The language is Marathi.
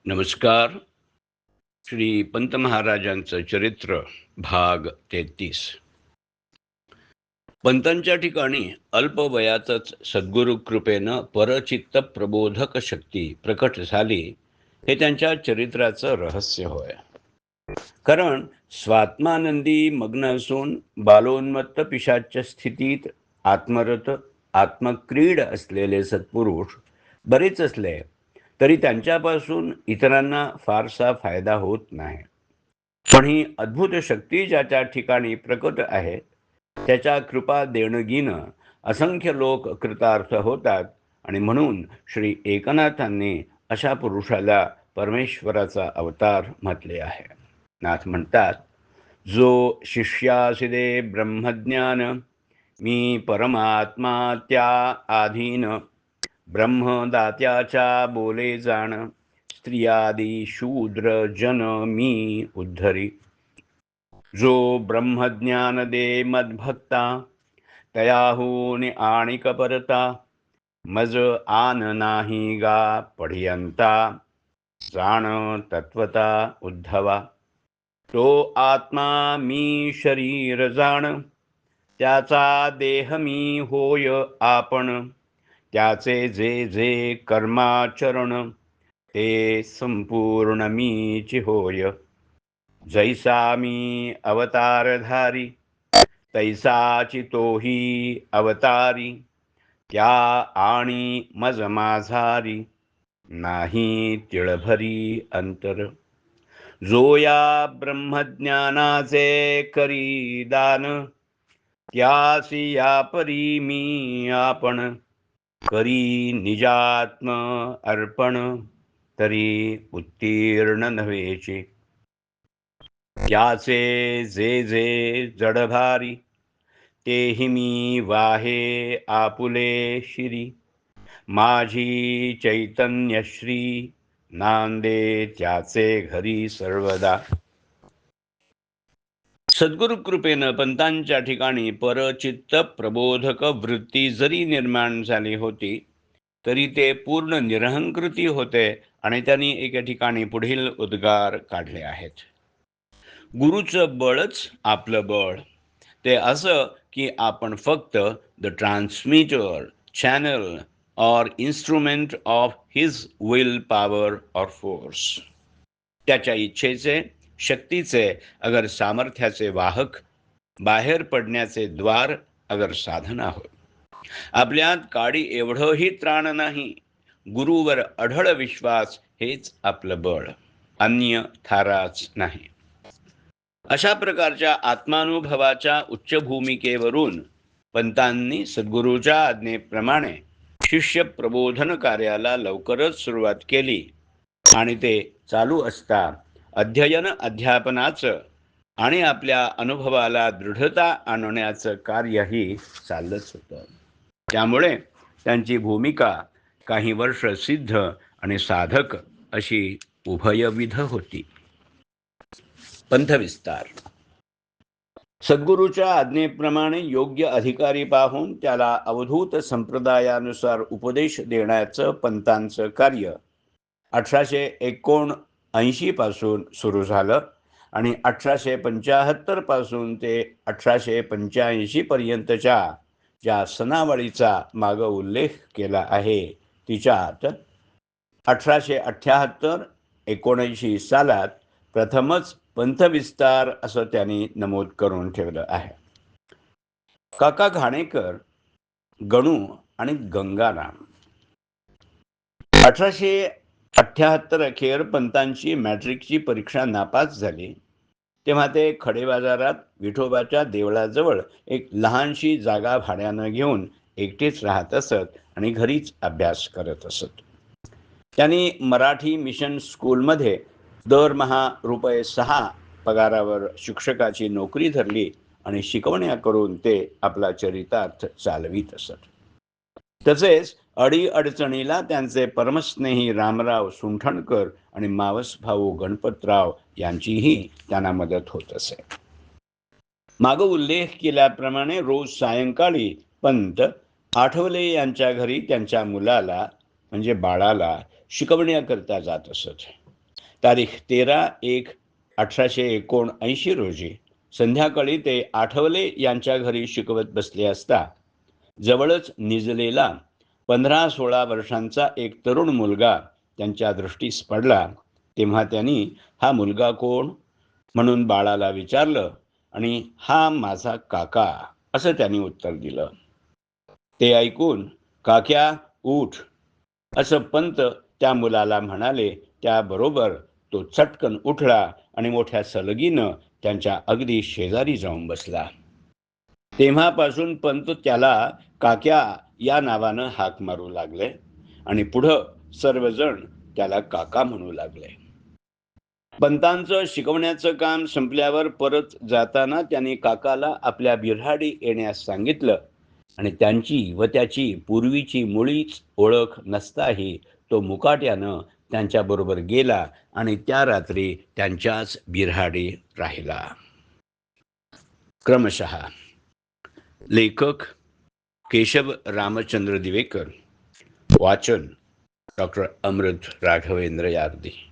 नमस्कार. श्री पंत महाराजांचं चरित्र भाग 33. पंतांच्या ठिकाणी अल्पवयातच सद्गुरु कृपेनं परचित्त प्रबोधक शक्ती प्रकट झाली, हे त्यांच्या चरित्राचं रहस्य होय. कारण स्वात्मानंदी मग्न असून बालोन्मत्त पिशाच्य स्थितीत आत्मरत आत्मक्रीड असलेले सत्पुरुष बरेच असले तरी त्यांच्यापासून इतरांना फारसा फायदा होत नाही. पण ही अद्भुत शक्ती ज्याच्या ठिकाणी प्रकट आहे त्याच्या कृपा देणगीनं असंख्य लोक कृतार्थ होतात, आणि म्हणून श्री एकनाथांनी अशा पुरुषाला परमेश्वराचा अवतार म्हटले आहे. नाथ म्हणतात, जो शिष्यासी ब्रह्मज्ञान, मी परमात्मा त्या आधीन, ब्रह्मदात्याच्या बोले जाण, स्त्रियादी शूद्र जन मी उद्धरी. जो ब्रह्मज्ञान दे मद्भक्ता, तयाहून आणिक परता, मज आन नाही गा पढियंता, जाण तत्वता उद्धवा. तो आत्मा मी शरीर जाण, त्याचा देह मी होय आपण, त्याचे जे जे कर्माचरण, ते संपूर्ण मीची होय. जैसा मी अवतारधारी, तैसाची तोही अवतारी, त्या आणि मज माझारी, नाही तिळभरी अंतर. जो या ब्रह्मज्ञानाचे करी दान, त्यासी या परी मी आपण, करी निजात्म अर्पण, तरी उत्तीर्ण नव्हेची. त्याचे जे जे जडभारी, तेही मी वाहे आपुले शिरी, माझी चैतन्यश्री, नांदे त्याचे घरी सर्वदा. सद्गुरु कृपेनं पंतांच्या ठिकाणी परचित्त प्रबोधक वृत्ती जरी निर्माण झाली होती तरी ते पूर्ण निरहंकृती होते, आणि त्यांनी एका ठिकाणी पुढील उद्गार काढले आहेत. गुरुचं बळच आपलं बळ. ते असं की आपण फक्त द ट्रान्समीटर, चॅनल और instrument of his will power और फोर्स. त्याच्या इच्छेचे, शक्तीचे अगर सामर्थ्याचे वाहक, बाहेर पडण्याचे द्वार अगर साधन आहोत. आपल्यात काडी एवढंही त्राण नाही. गुरुवर अढळ विश्वास हेच आपलं बळ, अन्य थाराच नाही. अशा प्रकारच्या आत्मानुभवाच्या उच्च भूमिकेवरून पंतांनी सद्गुरूच्या आज्ञेप्रमाणे शिष्य प्रबोधन कार्याला लवकरच सुरुवात केली, आणि ते चालू असता अध्ययन अध्यापनाचं आणि आपल्या अनुभवाला दृढता आणण्याचं कार्यही चाललंच होतं. त्यामुळे त्यांची भूमिका काही वर्ष सिद्ध आणि साधक अशी उभयविध होती. पंथविस्तार. सद्गुरूच्या आज्ञेप्रमाणे योग्य अधिकारी पाहून त्याला अवधूत संप्रदायानुसार उपदेश देण्याचं पंतांचं कार्य 1879 पासून सुरू झालं, आणि 1875 पासून ते 1885 पर्यंतच्या ज्या सनावळीचा माग उल्लेख केला आहे तिच्यात 1878-79 सालात प्रथमच पंथविस्तार असं त्यांनी नमूद करून ठेवलं आहे. काका घाणेकर, गणू आणि गंगाराम. 1878 अखेर पंतांची मॅट्रिकची परीक्षा नापास झाली तेव्हा ते खडे बाजारात विठोबाच्या देवळाजवळ एक लहानशी जागा भाड्यानं घेऊन एकटेच राहत असत आणि घरीच अभ्यास करत असत. त्यांनी मराठी मिशन स्कूलमध्ये दरमहा ₹6 पगारावर शिक्षकाची नोकरी धरली, आणि शिकवण्या करून ते आपला चरितार्थ चालवीत असत. तसेच अडीअडचणीला त्यांचे परमस्नेही रामराव सुंठणकर आणि मावस भाऊ गणपतराव यांचीही त्यांना मदत होत असे. माग उल्लेख केल्याप्रमाणे रोज सायंकाळी पंत आठवले यांच्या घरी त्यांच्या मुलाला म्हणजे बाळाला शिकवण्या करता जात असत. तारीख 13/1/1879 रोजी संध्याकाळी ते आठवले यांच्या घरी शिकवत बसले असता जवळच निजलेला 15-16 वर्षांचा एक तरुण मुलगा त्यांच्या दृष्टीस पडला. तेव्हा त्यांनी हा मुलगा कोण म्हणून बाळाला विचारलं आणि हा माझा काका असं त्यांनी उत्तर दिलं. ते ऐकून काक्या उठ असं पंत त्या मुलाला म्हणाले. त्याबरोबर तो चटकन उठला आणि मोठ्या सलगीनं त्यांच्या अगदी शेजारी जाऊन बसला. तेव्हापासून पंत त्याला काक्या या नावानं हाक मारू लागले आणि पुढं सर्वजण त्याला काका म्हणू लागले. पंतांचं शिकवण्याचं काम संपल्यावर परत जाताना त्यांनी काकाला आपल्या बिऱ्हाडी येण्यास सांगितलं आणि त्यांची व त्याची पूर्वीची मुळीच ओळख नसताही तो मुकाट्यानं त्यांच्याबरोबर गेला आणि त्या रात्री त्यांच्याच बिऱ्हाडी राहिला. क्रमशः लेखक केशव रामचंद्र दिवेकर, वाचन डॉक्टर अमृत राघवेंद्र यार्दी.